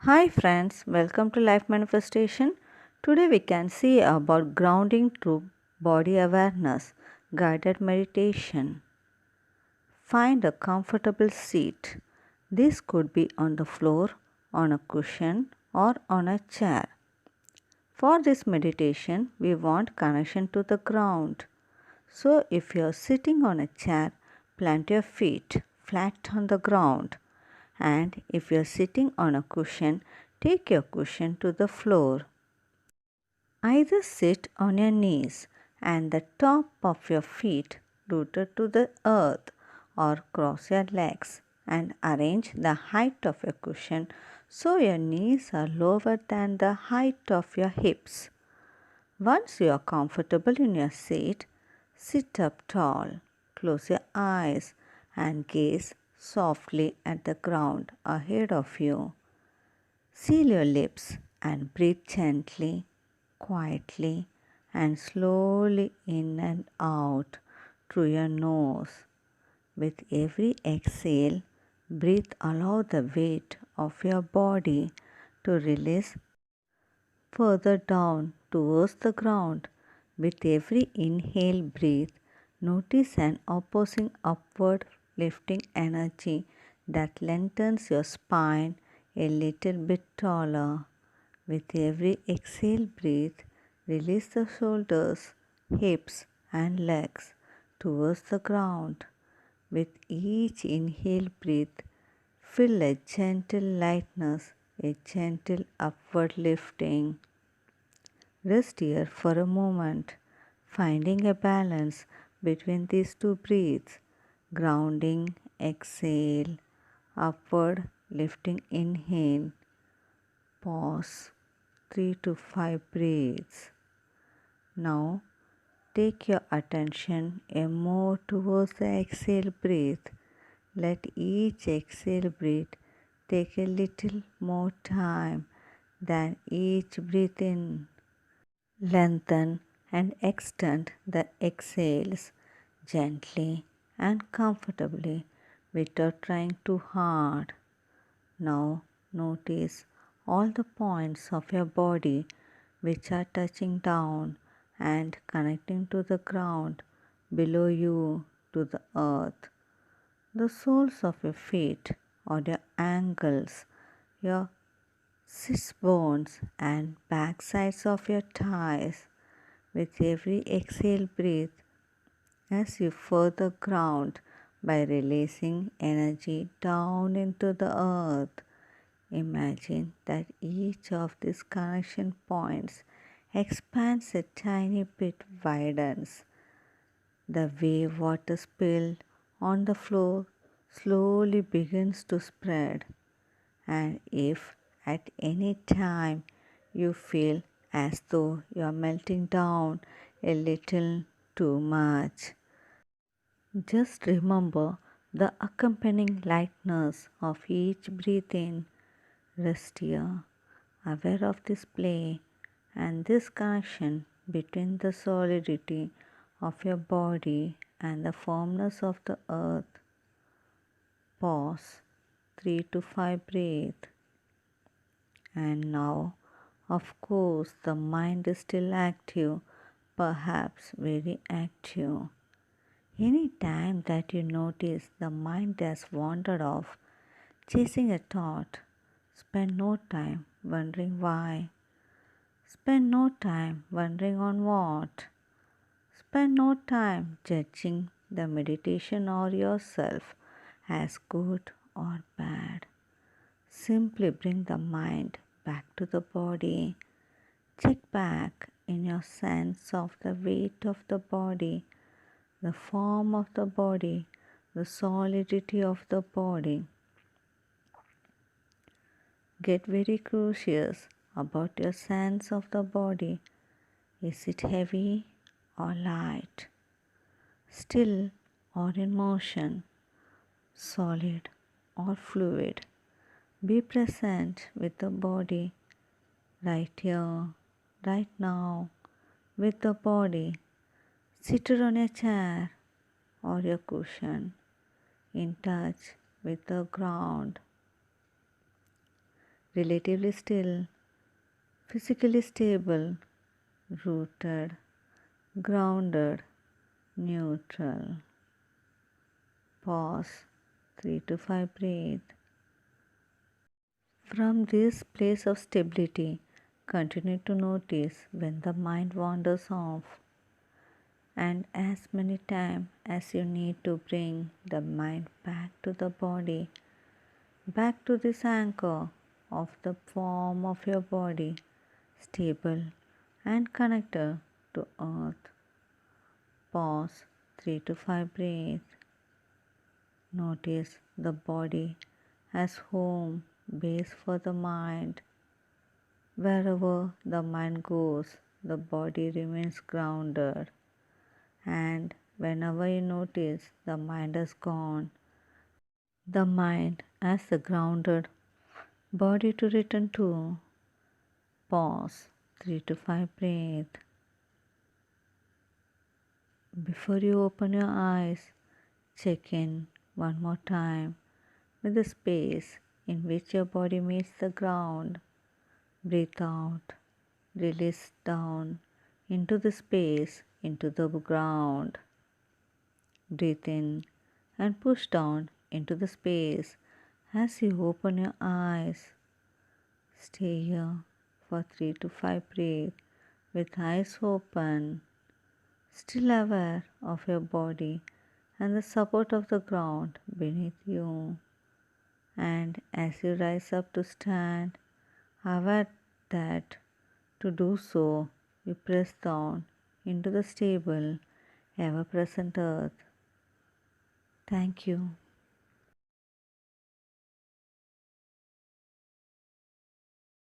Hi friends, welcome to Life Manifestation. Today we can see about grounding through body awareness, guided meditation. Find a comfortable seat. This could be on the floor, on a cushion, or on a chair. For this meditation, we want connection to the ground. So if you are sitting on a chair, plant your feet flat on the ground. And if you are sitting on a cushion, take your cushion to the floor. Either sit on your knees and the top of your feet rooted to the earth, or cross your legs and arrange the height of your cushion so your knees are lower than the height of your hips. Once you are comfortable in your seat, sit up tall, close your eyes, and gaze softly at the ground ahead of you. Seal your lips and breathe gently, quietly, and slowly in and out through your nose. With every exhale, allow the weight of your body to release further down towards the ground. With every inhale, breathe. Notice an opposing upward lifting energy that lengthens your spine a little bit taller. With every exhale, breathe. Release the shoulders, hips, and legs towards the ground. With each inhale, breathe. Feel a gentle lightness, a gentle upward lifting. Rest here for a moment, finding a balance between these two breaths. Grounding, exhale, upward lifting, inhale. Pause 3 to 5 breaths. Now take your attention a more towards the exhale breath. Let each exhale breath take a little more time than each breath in. Lengthen and extend the exhales gently and comfortably without trying too hard. Now notice all the points of your body which are touching down and connecting to the ground below you, to the earth. The soles of your feet or your ankles, your sits bones and back sides of your thighs. With every exhale, breathe as you further ground by releasing energy down into the earth. Imagine that each of these connection points expands a tiny bit, widens. The way water spilled on the floor slowly begins to spread. And if at any time you feel as though you are melting down a little too much, just remember the accompanying lightness of each breath in. Rest here, aware of this play and this connection between the solidity of your body and the firmness of the earth. Pause 3 to 5 breaths. And now, of course, the mind is still active, perhaps very active. Any time that you notice the mind has wandered off, chasing a thought, spend no time wondering why. Spend no time wondering on what. Spend no time judging the meditation or yourself as good or bad. Simply bring the mind back to the body. Check back in your sense of the weight of the body, the form of the body, the solidity of the body. Get very curious about your sense of the body. Is it heavy or light? Still or in motion? Solid or fluid? Be present with the body right here, right now, with the body. Seated on a chair or your cushion, in touch with the ground. relatively still, physically stable, rooted, grounded, neutral. Pause 3 to 5 breathe. From this place of stability, continue to notice when the mind wanders off, and as many times as you need to bring the mind back to the body, back to this anchor of the form of your body, stable and connected to earth. Pause 3 to 5 breathe. Notice the body as home base for the mind. Wherever the mind goes, the body remains grounded. And whenever you notice the mind has gone, the mind as the grounded body to return to. Pause 3 to 5 breathe. Before you open your eyes, check in one more time with the space in which your body meets the ground. Breathe out, release down into the space, into the ground. Breathe in and push down into the space as you open your eyes. Stay here for 3 to 5 breaths with eyes open, still aware of your body and the support of the ground beneath you. And as you rise up to stand, aware that to do so, you press down into the stable, ever present earth. Thank you.